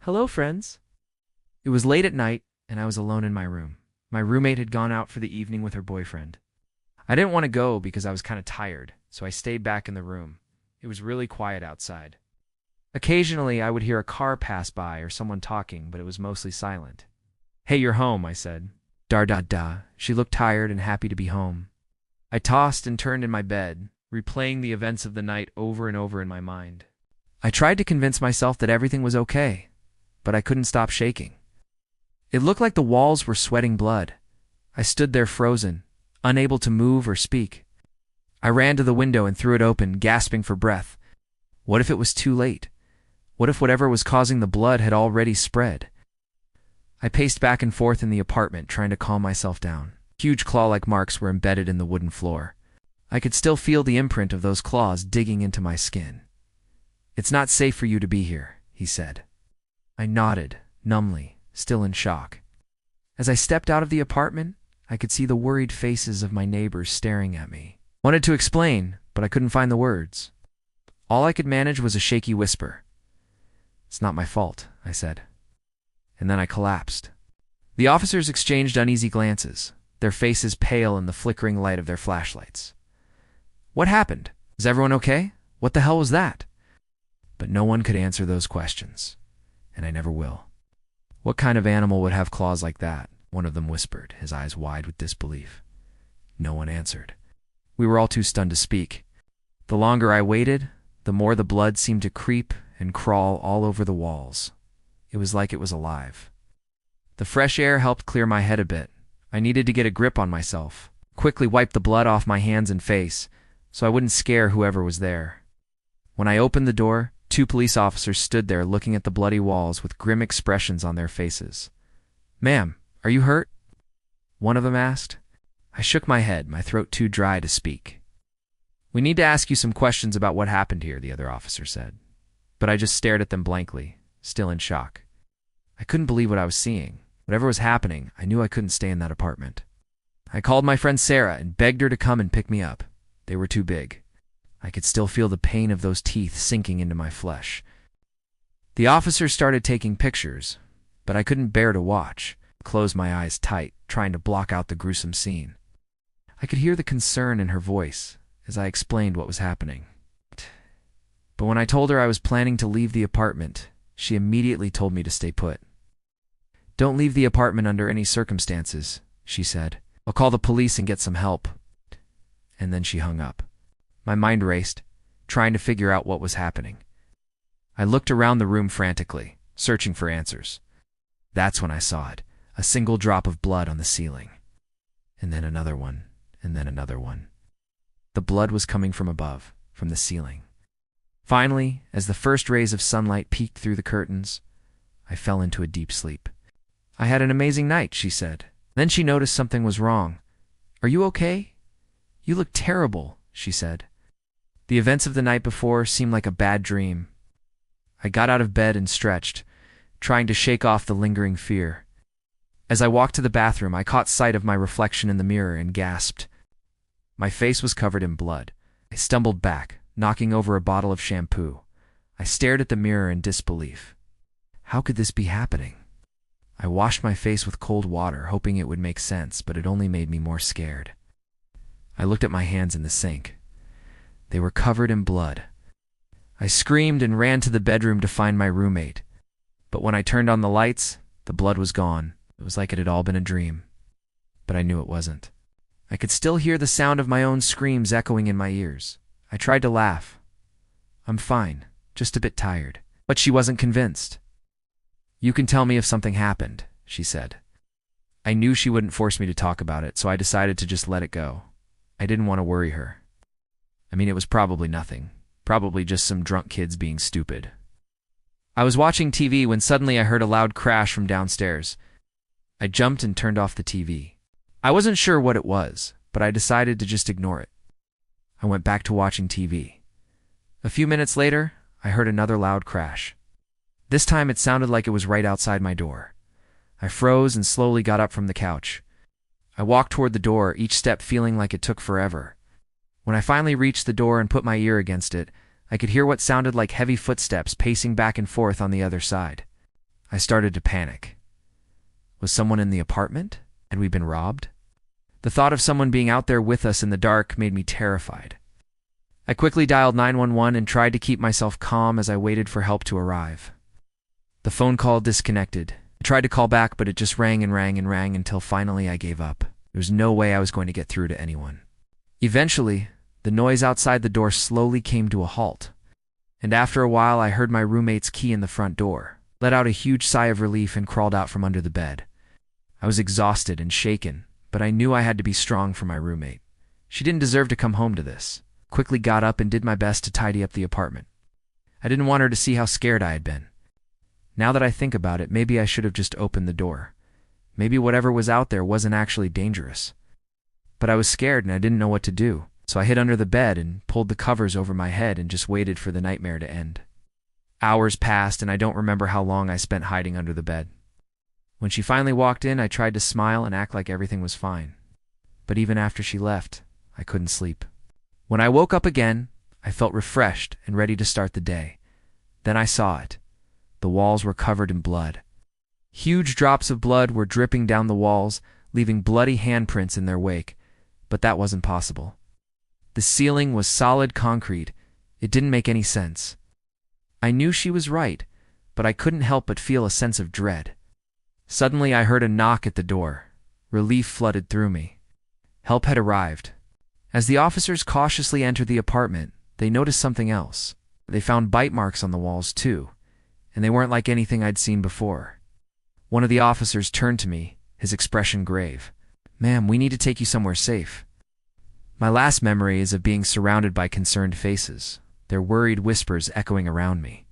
Hello, friends. It was late at night, and I was alone in my room. My roommate had gone out for the evening with her boyfriend. I didn't want to go because I was kind of tired, so I stayed back in the room. It was really quiet outside. Occasionally, I would hear a car pass by or someone talking, but it was mostly silent. "Hey, you're home," I said. "Da-da-da." She looked tired and happy to be home. I tossed and turned in my bed, replaying the events of the night over and over in my mind. I tried to convince myself that everything was okay, but I couldn't stop shaking. It looked like the walls were sweating blood. I stood there frozen, unable to move or speak. I ran to the window and threw it open, gasping for breath. What if it was too late? What if whatever was causing the blood had already spread? I paced back and forth in the apartment, trying to calm myself down. Huge claw-like marks were embedded in the wooden floor. I could still feel the imprint of those claws digging into my skin. "It's not safe for you to be here," he said. I nodded, numbly, still in shock. As I stepped out of the apartment, I could see the worried faces of my neighbors staring at me. I wanted to explain, but I couldn't find the words. All I could manage was a shaky whisper. "It's not my fault," I said. And then I collapsed. The officers exchanged uneasy glances, their faces pale in the flickering light of their flashlights. "What happened? Is everyone okay? What the hell was that?" But no one could answer those questions, and I never will. "What kind of animal would have claws like that?" one of them whispered, his eyes wide with disbelief. No one answered. We were all too stunned to speak. The longer I waited, the more the blood seemed to creep and crawl all over the walls. It was like it was alive. The fresh air helped clear my head a bit. I needed to get a grip on myself, quickly wipe the blood off my hands and face, so I wouldn't scare whoever was there. When I opened the door, 2 police officers stood there looking at the bloody walls with grim expressions on their faces. "Ma'am, are you hurt?" one of them asked. I shook my head, my throat too dry to speak. "We need to ask you some questions about what happened here," the other officer said. But I just stared at them blankly, still in shock. I couldn't believe what I was seeing. Whatever was happening, I knew I couldn't stay in that apartment. I called my friend Sarah and begged her to come and pick me up. They were too big. I could still feel the pain of those teeth sinking into my flesh. The officers started taking pictures, but I couldn't bear to watch. I closed my eyes tight, trying to block out the gruesome scene. I could hear the concern in her voice as I explained what was happening. But when I told her I was planning to leave the apartment, she immediately told me to stay put. "Don't leave the apartment under any circumstances," she said. "I'll call the police and get some help." And then she hung up. My mind raced, trying to figure out what was happening. I looked around the room frantically, searching for answers. That's when I saw it, a single drop of blood on the ceiling. And then another one, and then another one. The blood was coming from above, from the ceiling. Finally, as the first rays of sunlight peeked through the curtains, I fell into a deep sleep. "I had an amazing night," she said. Then she noticed something was wrong. "Are you okay? You look terrible," she said. The events of the night before seemed like a bad dream. I got out of bed and stretched, trying to shake off the lingering fear. As I walked to the bathroom, I caught sight of my reflection in the mirror and gasped. My face was covered in blood. I stumbled back, knocking over a bottle of shampoo. I stared at the mirror in disbelief. How could this be happening? I washed my face with cold water, hoping it would make sense, but it only made me more scared. I looked at my hands in the sink. They were covered in blood. I screamed and ran to the bedroom to find my roommate. But when I turned on the lights, the blood was gone. It was like it had all been a dream. But I knew it wasn't. I could still hear the sound of my own screams echoing in my ears. I tried to laugh. "I'm fine, just a bit tired." But she wasn't convinced. "You can tell me if something happened," she said. I knew she wouldn't force me to talk about it, so I decided to just let it go. I didn't want to worry her. I mean, it was probably nothing. Probably just some drunk kids being stupid. I was watching TV when suddenly I heard a loud crash from downstairs. I jumped and turned off the TV. I wasn't sure what it was, but I decided to just ignore it. I went back to watching TV. A few minutes later, I heard another loud crash. This time it sounded like it was right outside my door. I froze and slowly got up from the couch. I walked toward the door, each step feeling like it took forever. When I finally reached the door and put my ear against it, I could hear what sounded like heavy footsteps pacing back and forth on the other side. I started to panic. Was someone in the apartment? Had we been robbed? The thought of someone being out there with us in the dark made me terrified. I quickly dialed 911 and tried to keep myself calm as I waited for help to arrive. The phone call disconnected. I tried to call back, but it just rang and rang and rang until finally I gave up. There was no way I was going to get through to anyone. Eventually, the noise outside the door slowly came to a halt, and after a while I heard my roommate's key in the front door, let out a huge sigh of relief and crawled out from under the bed. I was exhausted and shaken, but I knew I had to be strong for my roommate. She didn't deserve to come home to this. Quickly got up and did my best to tidy up the apartment. I didn't want her to see how scared I had been. Now that I think about it, maybe I should have just opened the door. Maybe whatever was out there wasn't actually dangerous. But I was scared and I didn't know what to do, so I hid under the bed and pulled the covers over my head and just waited for the nightmare to end. Hours passed and I don't remember how long I spent hiding under the bed. When she finally walked in, I tried to smile and act like everything was fine. But even after she left, I couldn't sleep. When I woke up again, I felt refreshed and ready to start the day. Then I saw it. The walls were covered in blood. Huge drops of blood were dripping down the walls, leaving bloody handprints in their wake, but that wasn't possible. The ceiling was solid concrete. It didn't make any sense. I knew she was right, but I couldn't help but feel a sense of dread. Suddenly I heard a knock at the door. Relief flooded through me. Help had arrived. As the officers cautiously entered the apartment, they noticed something else. They found bite marks on the walls too, and they weren't like anything I'd seen before. One of the officers turned to me, his expression grave. "Ma'am, we need to take you somewhere safe." My last memory is of being surrounded by concerned faces, their worried whispers echoing around me.